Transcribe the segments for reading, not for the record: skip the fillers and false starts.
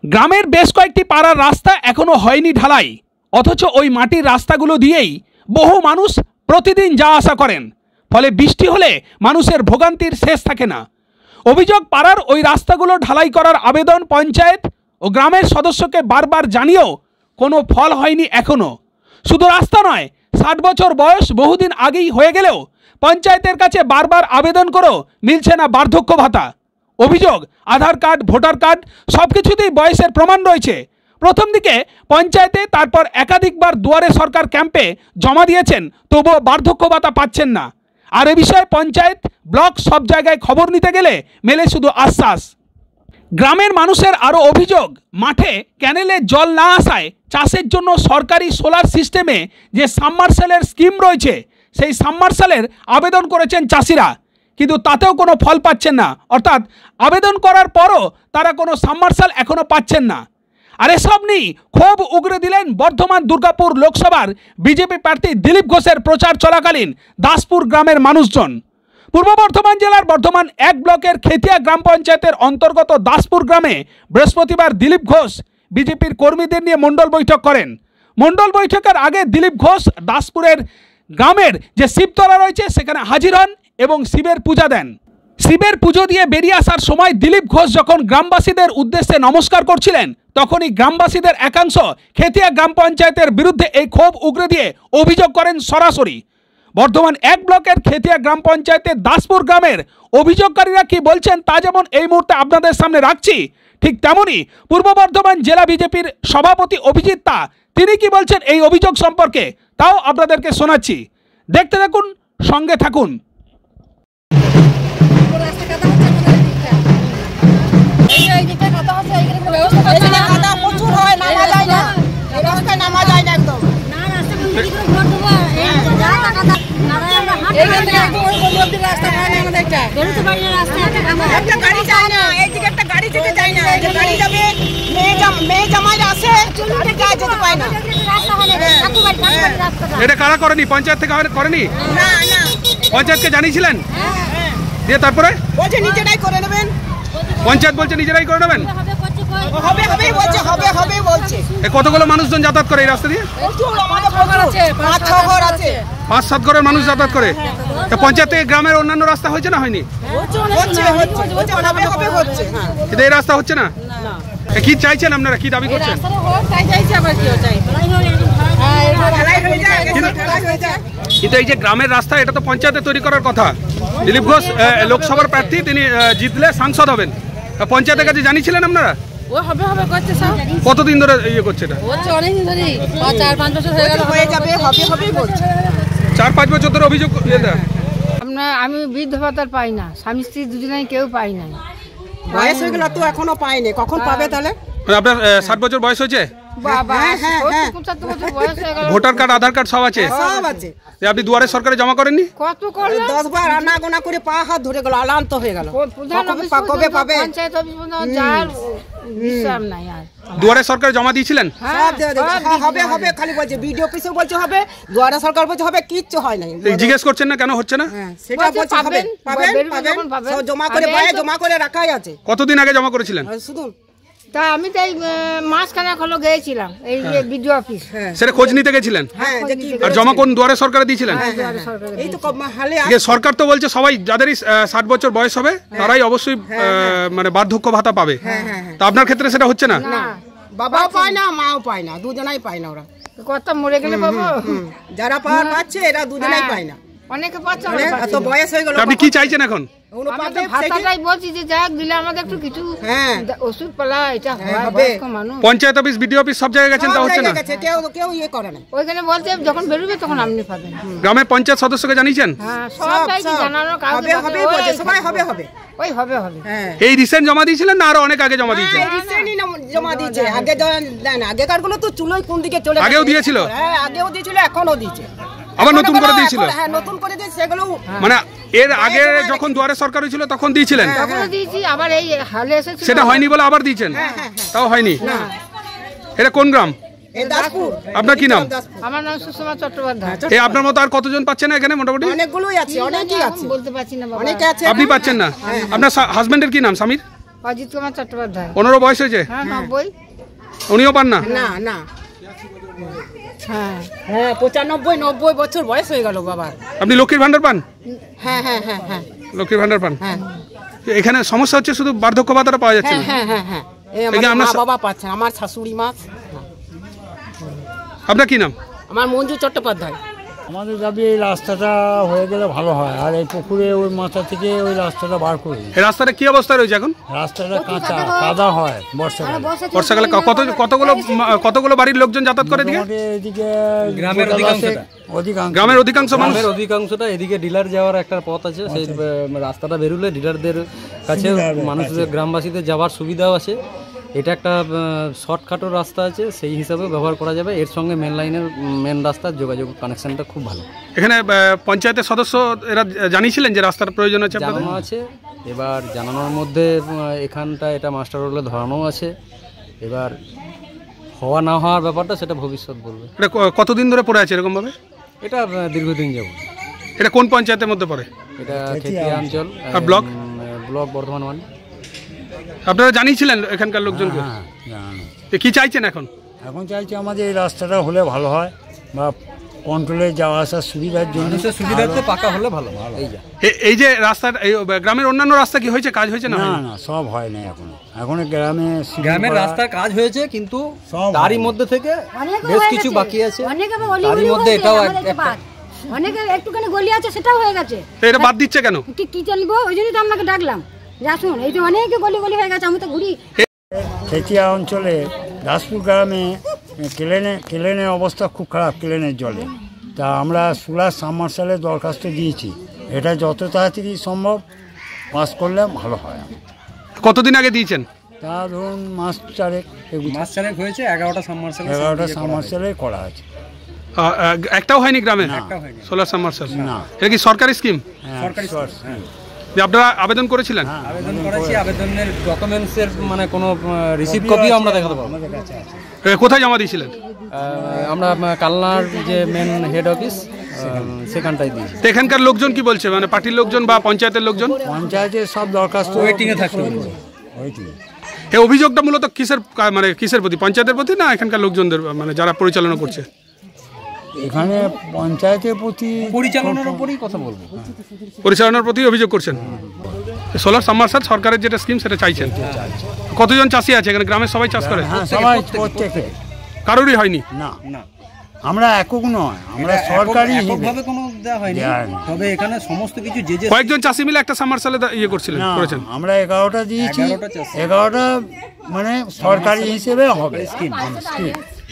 গ্রামের বেশ কয়েকটি পাড়ার রাস্তা এখনো হয়নি ঢালাই, অথচ ওই মাটির রাস্তাগুলো দিয়েই বহু মানুষ প্রতিদিন যাওয়া আসা করেন। ফলে বৃষ্টি হলে মানুষের ভোগান্তির শেষ থাকে না। অভিযোগ, পাড়ার ওই রাস্তাগুলো ঢালাই করার আবেদন পঞ্চায়েত ও গ্রামের সদস্যকে বারবার জানিয়েও কোনো ফল হয়নি এখনও। শুধু রাস্তা নয়, 60 বছর বয়স বহুদিন আগেই হয়ে গেলেও পঞ্চায়েতের কাছে বারবার আবেদন করেও মিলছে না বার্ধক্য ভাতা। অভিযোগ, আধার কার্ড, ভোটার কার্ড সব কিছুতেই বয়সের প্রমাণ রয়েছে। প্রথম দিকে পঞ্চায়েতে, তারপর একাধিকবার দুয়ারে সরকার ক্যাম্পে জমা দিয়েছেন, তবুও বার্ধক্য ভাতা পাচ্ছেন না। আর এ বিষয়ে পঞ্চায়েত, ব্লক সব জায়গায় খবর নিতে গেলে মেলে শুধু আশ্বাস। গ্রামের মানুষের আরও অভিযোগ, মাঠে ক্যানেলে জল না আসায় চাষের জন্য সরকারি সোলার সিস্টেমে যে সাবমার্সেলের স্কিম রয়েছে, সেই সাবমার্সেলের আবেদন করেছেন চাষিরা, কিন্তু তাতেও কোনো ফল পাচ্ছেন না। অর্থাৎ আবেদন করার পরও তারা কোনো সাবমার্সেল এখনও পাচ্ছেন না। আর এসব নিয়েই ক্ষোভ উগরে দিলেন বর্ধমান দুর্গাপুর লোকসভার বিজেপি প্রার্থী দিলীপ ঘোষের প্রচার চলাকালীন দাসপুর গ্রামের মানুষজন। পূর্ব বর্ধমান জেলার বর্ধমান 1 ব্লকের খেতিয়া গ্রাম পঞ্চায়েতের অন্তর্গত দাসপুর গ্রামে বৃহস্পতিবার দিলীপ ঘোষ বিজেপির কর্মীদের নিয়ে মণ্ডল বৈঠক করেন। মণ্ডল বৈঠকের আগে দিলীপ ঘোষ দাসপুরের গ্রামের যে শিবতলা রয়েছে সেখানে হাজির হন এবং শিবের পূজা দেন। শিবের পুজো দিয়ে বেরিয়ে আসার সময় দিলীপ ঘোষ যখন গ্রামবাসীদের উদ্দেশ্যে নমস্কার করছিলেন, তখনই গ্রামবাসীদের একাংশ খেতিয়া গ্রাম পঞ্চায়েতের বিরুদ্ধে এই ক্ষোভ উগরে দিয়ে অভিযোগ করেন সরাসরি। বর্ধমান 1 ব্লকের খেতিয়া গ্রাম পঞ্চায়েতের দাসপুর গ্রামের অভিযোগকারীরা কি বলছেন তা যেমন এই মুহূর্তে আপনাদের সামনে রাখছি, ঠিক তেমনই পূর্ব বর্ধমান জেলা বিজেপির সভাপতি অভিজিৎ তা, তিনি কি বলছেন এই অভিযোগ সম্পর্কে তাও আপনাদেরকে শোনাচ্ছি। দেখতে থাকুন, সঙ্গে থাকুন। এটা কারা করেনি? পঞ্চায়েত থেকে করেনি? পঞ্চায়েতকে জানিয়েছিলেন? দিয়ে তারপরে বলছে নিজেরাই করে নেবেন। পঞ্চায়েত বলছে নিজেরাই করে নেবেন। কতগুলো মানুষজন যাতায়াত করে এই রাস্তা দিয়ে? 5-7 ঘরের মানুষ যাতায়াত করে। পঞ্চায়েত থেকে গ্রামের অন্যান্য রাস্তা হয়েছে না হয়নি? কিন্তু এই রাস্তা হচ্ছে না। কি চাইছেন আপনারা, কি দাবি করছেন? কিন্তু এই যে গ্রামের রাস্তা, এটা তো পঞ্চায়েতে তৈরি করার কথা। দিলীপ ঘোষ লোকসভার প্রার্থী, তিনি জিতলে সাংসদ হবেন। পঞ্চায়েতের কাছে জানিয়েছিলেন আপনারা? কতদিন ধরে ইয়ে করছে এটা? 4-5 বছর ধরে অভিযোগ। আমি বৃদ্ধ ভাতার পাই না, স্বামী স্ত্রী দুজনেই কেউ পাই নাই। বয়স হয়ে গেল তো এখনো পাইনি, কখন পাবে তাহলে? আপনার 60 বছর বয়স হয়েছে? ভোটার কার্ড, আধার কার্ড সব আছে? সব আছে। আপনি দুয়ারে সরকারে জমা করেননি? কত করলে 10 বার আনা গোনা করে পা হাত ধরে গেল, আলান্ত হয়ে গেল। কবে পাবে? পঞ্চায়েত অফিস যার হিসাব নাই। আর দুয়ারে সরকারে জমা দিয়েছিলেন? হবে হবে খালি বলছে, বিডিও অফিসে বলছে হবে, দুয়ারে সরকার বলছে হবে, কিচ্ছু হয় নাই। জিজ্ঞেস করছেন না কেন হচ্ছে না? সেটা বলছে পাবেন, সব জমা করে জমা করে রাখাই আছে। কতদিন আগে জমা করেছিলেন? শুধু তা আমি তাই মাসখানেক হলো গিয়েছিলাম এই যে বিডিও অফিস, সেটা খোঁজ নিতে গেছিলেন। আর জমা কোন দুয়ারে সরকারে দিয়েছিলেন? এই তো হালে সরকার তো বলছে সবাই যাদেরই 60 বছর বয়স হবে তারাই অবশ্যই মানে বার্ধক্য ভাতা পাবে। তা আপনার ক্ষেত্রে সেটা হচ্ছে না? বাবাও পায় না, মাও পায় না, দুজনাই পায় না। ওরা কত মরে গেলে পাবো, যারা পাচ্ছে এরা দুজনাই পায় না। অনেকে পাচ্ছে, এত বয়স হয়ে গেল। আপনি কি চাইছেন এখন? ভাতাটাই বলছি যে যাক দিলে আমাদের একটু কিছু ওষুধ পালা, এটা হবে। পঞ্চায়েত অফিস, বিডিও অফিস সব জায়গায় গেছেন, তা হচ্ছে না। কেউ ইয়ে করে না। ওইখানে বলছে যখন বেরোবে তখন আপনি পাবেন। গ্রামের পঞ্চায়েত সদস্যকে জানিয়েছেন? সবাই জানানো কাউকে সবাই হবে হবে ওই হবে হবে। এই রিসেন্ট জমা দিয়েছিলেন না আরো অনেক আগে জমা দিয়েছেন? জমা দিয়েছে আগে, আগেকার গুলো তো চুলোই কোন দিকে চলে, আগেও দিয়েছিল। হ্যাঁ আগেও দিয়েছিল, এখনো দিয়েছে, আবার নতুন করে দিয়েছিল। হ্যাঁ নতুন করে দিয়েছে সেগুলো। মানে এর আগে যখন দুয়ারে সরকার হয়েছিল তখন দিয়েছিলেন? তখনও দিয়েছি, আবার এই হালে এসেছে সেটা হয়নি বলে আবার দিয়েছেন? তাও হয়নি। এটা কোন গ্রাম? দাসপুর। আপনার কি নাম? আমার নাম সুষমা চট্টোপাধ্যায়। এই আপনার মতো আর কতজন পাচ্ছেন না এখানে? মোটামুটি অনেকগুলোই আছে, অনেকই আছে, বলতে পারছি না বাবা। অনেকে আছে। আপনি পাচ্ছেন না? আপনার হাজবেন্ডের কি নাম? স্বামীর অজিত কুমার চট্টোপাধ্যায়। 15 বয়স হয়েছে? হ্যাঁ 90। উনিও পান না? না না, হ্যাঁ হ্যাঁ 95-90 বছর বয়স হয়ে গেল বাবা। আপনি লক্ষ্মীর ভান্ডার পান? হ্যাঁ হ্যাঁ হ্যাঁ হ্যাঁ লক্ষ্মীর ভান্ডার পান? হ্যাঁ এখানে সমস্যা হচ্ছে শুধু বার্ধক্য ভাতাটা পাওয়া যাচ্ছে না? হ্যাঁ হ্যাঁ হ্যাঁ, মা বাবা পাচ্ছেন, আমার শাশুড়ি মা। আপনার কি নাম? আমার মঞ্জু চট্টোপাধ্যায়। আমাদের দাবি এই রাস্তাটা হয়ে গেলে ভালো হয়, আর এই পুকুরে ওই মাথা থেকে ওই রাস্তাটা বার করে। এই রাস্তাটা কি অবস্থা রয়েছে এখন? রাস্তাটা কাঁচা, কাদা হয় বর্ষাকালে। বর্ষাকালে কতগুলো বাড়ির লোকজন যাতায়াত করে এদিকে? এদিকে গ্রামের গ্রামের অধিকাংশ মানুষ, অধিকাংশটা এদিকে ডিলার যাওয়ার একটা পথ আছে, সেই রাস্তাটা বেরোলে ডিলারদের কাছে মানুষদের গ্রামবাসীদের যাওয়ার সুবিধাও আছে। এটা একটা শর্টকাটও রাস্তা আছে, সেই হিসাবে ব্যবহার করা যাবে। এর সঙ্গে মেন রাস্তার যোগাযোগ কানেকশনটা খুব ভালো। এখানে পঞ্চায়েতের সদস্য এরা জানিয়েছিলেন যে রাস্তার প্রয়োজন আছে? জানানো আছে, এবার জানানোর মধ্যে এখানটা এটা মাস্টার রোডে ধরানো আছে। এবার হওয়া না হওয়ার ব্যাপারটা সেটা ভবিষ্যৎ বলবে। এটা কতদিন ধরে পড়ে আছে এরকম ভাবে? এটা দীর্ঘদিন যাব। এটা কোন পঞ্চায়েতের মধ্যে পড়ে? এটা খেতিয়া অঞ্চল, ব্লক বর্ধমান 1। আপনারা জানিয়েছিলেন এখানকার লোকজনকে? হ্যাঁ জানানো। কি চাইছেন এখন? এখন চাইছি আমাদের এই রাস্তাটা হলে ভালো হয়, বা কন্ট্রোলে যাওয়া আসার সুবিধার জন্য সুবিধার্থে পাকা হলে ভালো। এই যে রাস্তা, গ্রামের অন্যান্য রাস্তা কি হয়েছে, কাজ হয়েছে? না না সব হয় না এখনো। গ্রামের রাস্তার কাজ হয়েছে, কিন্তু তারই মধ্যে থেকে বেশ কিছু বাকি আছে। তারই মধ্যে এটাও অনেকে একটুখানি গলি আছে, সেটাও হয়ে গেছে। এটা বাদ দিচ্ছে কেন? কি চলবো, ওই জন্যই তো আপনাকে ডাকলাম। আসুন, এই যে অনেকে গলি হয়ে গেছে, আমি তো ঘুরি। খেতিয়া অঞ্চলে দাসপুর গ্রামে কেলেনের অবস্থা খুব খারাপ, কেলেনের জলে। তা আমরা সোলার সাবমার্শালের দরখাস্ত দিয়েছি, এটা যত তাড়াতাড়ি সম্ভব পাস করলে ভালো হয়। কতদিন আগে দিয়েছেন? তা ধরুন মাস চারেক হয়েছে। 11টা সাবমার্শালে করা আছে। একটাও হয়নি গ্রামে সোলার সাবমার্শাল? না। এটা কি সরকারি স্কিম? সরকারি। আপনারা আবেদন করেছিলেন? আবেদন করেছি, আবেদনের ডকুমেন্টসের মানে কোনো রিসিভ কপিও আমরা দেখাতে পারবো। কোথায় জমা দিয়েছিলেন? আমরা কালনার যে মেন হেড অফিস সেখানটাই দিয়েছি। তো এখানকার লোকজন কি বলছে, মানে পার্টির লোকজন বা পঞ্চায়েতের লোকজন? পঞ্চায়েতের সব দরখাস্ত ওয়েটিংয়ে থাকতে বলছে। এই অভিযোগটা মূলত কিসের প্রতি, পঞ্চায়েতের প্রতি না এখানকার লোকজনদের, মানে যারা পরিচালনা করছে? এখানে পঞ্চায়েতের প্রতি, পরিচালনার উপরই কথা বলবো। পরিচালনার প্রতি অভিযোগ করছেন। সোলার সাবমার্শাল সরকারের যেটা স্কিম সেটা চাইছেন। কতজন চাষি আছে এখানে? গ্রামের সবাই চাষ করে? হ্যাঁ সবাই, প্রত্যেকে। কারোরই হয়নি? না না, আমরা একক নয়, আমরা সরকারি ভাবে কোনো দেওয়া হয়নি। তবে এখানে সমস্ত কিছু যে কয়েকজন চাষি মিলে একটা সাবমার্শালে করেছেন। আমরা 11টা দিয়েছি, 11টা মানে সরকারি হিসেবে হবে স্কিম।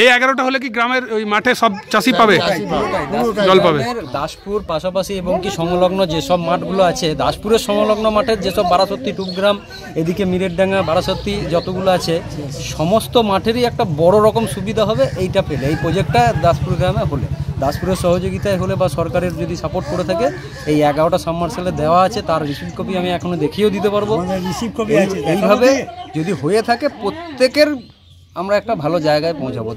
এই 11টা হলে কি গ্রামের ওই মাঠে সব চাষি পাবে, জল পাবে? দাসপুর পাশাপাশি এবং কি সংলগ্ন যেসব মাঠগুলো আছে, দাসপুরের সংলগ্ন মাঠের যেসব 12 টুপগ্রাম, এদিকে মিরেরডাঙ্গা, 12 যতগুলো আছে, সমস্ত মাঠেরই একটা বড় রকম সুবিধা হবে এইটা পেলে। এই প্রজেক্টটা দাসপুর গ্রামে হলে, দাসপুরের সহযোগিতায় হলে বা সরকারের যদি সাপোর্ট করে থাকে, এই 11টা সাবমার্শালে দেওয়া আছে, তার রিসিভ কপি আমি এখনো দেখিয়েও দিতে পারবো। এইভাবে যদি হয়ে থাকে প্রত্যেকের আমরা একটা ভালো জায়গায় পৌঁছাবো।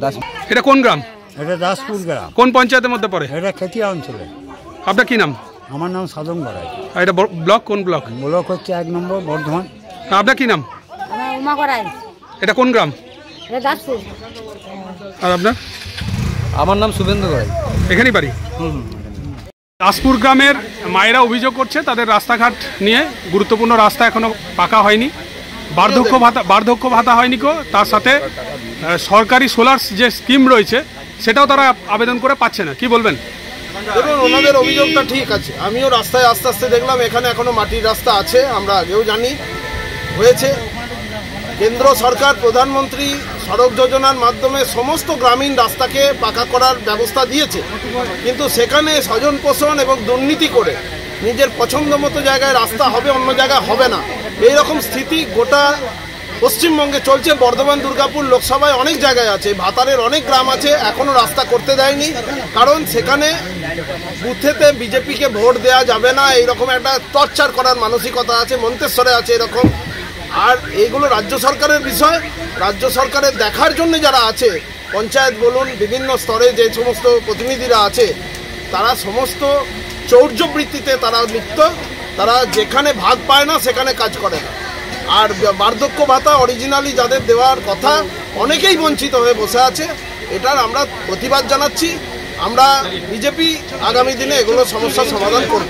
এটা কোন গ্রাম? এটা দাসপুর গ্রাম। কোন পঞ্চায়েতের মধ্যে পড়ে? এটা খেতিয়া অঞ্চলে। আপনার কি নাম? আমার নাম সাধন গড়াই। আর এটা ব্লক কোন ব্লক? ব্লক হচ্ছে 1 নম্বর বর্ধমান। আপনার কি নাম? আমার উমা গড়াই। এটা কোন গ্রাম? এটা দাসপুর। আর আপনার? আমার নাম শুভেন্দু গড়াই, এখানেই বাড়ি। দাসপুর গ্রামের মায়েরা অভিযোগ করছে তাদের রাস্তাঘাট নিয়ে, গুরুত্বপূর্ণ রাস্তা এখনো পাকা হয়নি, বার্ধক্য ভাতা হয়নি কো, তার সাথে সরকারি সোলার যে স্কিম রয়েছে সেটাও তারা আবেদন করে পাচ্ছে না। কি বলবেন? দেখুন, ওনাদের অভিযোগটা ঠিক আছে। আমিও রাস্তায় আস্তে আস্তে দেখলাম এখানে এখনো মাটির রাস্তা আছে, আমরা আগেও জানি হয়েছে। কেন্দ্র সরকার প্রধানমন্ত্রী সড়ক যোজনার মাধ্যমে সমস্ত গ্রামীণ রাস্তাকে পাকা করার ব্যবস্থা দিয়েছে, কিন্তু সেখানে স্বজন পোষণ এবং দুর্নীতি করে নিজের পছন্দ মতো জায়গায় রাস্তা হবে, অন্য জায়গায় হবে না, এইরকম স্থিতি গোটা পশ্চিমবঙ্গে চলছে। বর্ধমান, দুর্গাপুর লোকসভায় অনেক জায়গায় আছে, ভাতারের অনেক গ্রাম আছে, এখনও রাস্তা করতে দেয়নি, কারণ সেখানে বুথেতে বিজেপিকে ভোট দেওয়া যাবে না, এইরকম একটা টর্চার করার মানসিকতা আছে। মন্তেশ্বরে আছে এরকম। আর এইগুলো রাজ্য সরকারের বিষয়, রাজ্য সরকারের দেখার জন্য যারা আছে, পঞ্চায়েত বলুন, বিভিন্ন স্তরে যে সমস্ত প্রতিনিধিরা আছে, তারা সমস্ত চৌর্যবৃত্তিতে তারা লিপ্ত, তারা যেখানে ভাগ পায় না সেখানে কাজ করে না। আর বার্ধক্য ভাতা অরিজিনালি যাদের দেওয়ার কথা অনেকেই বঞ্চিত হয়ে বসে আছে, এটার আমরা প্রতিবাদ জানাচ্ছি। আমরা বিজেপি আগামী দিনে এগুলো সমস্যার সমাধান করব।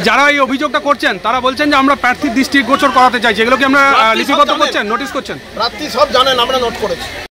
যারা এই অভিযোগটা করছেন তারা বলছেন যে আমরা প্রার্থীর দৃষ্টিগোচর করাতে চাইছি, এগুলো কি আমরা লিপিবদ্ধ করছেন, নোটিশ করছেন? প্রার্থী সব জানেন, আমরা নোট করেছি।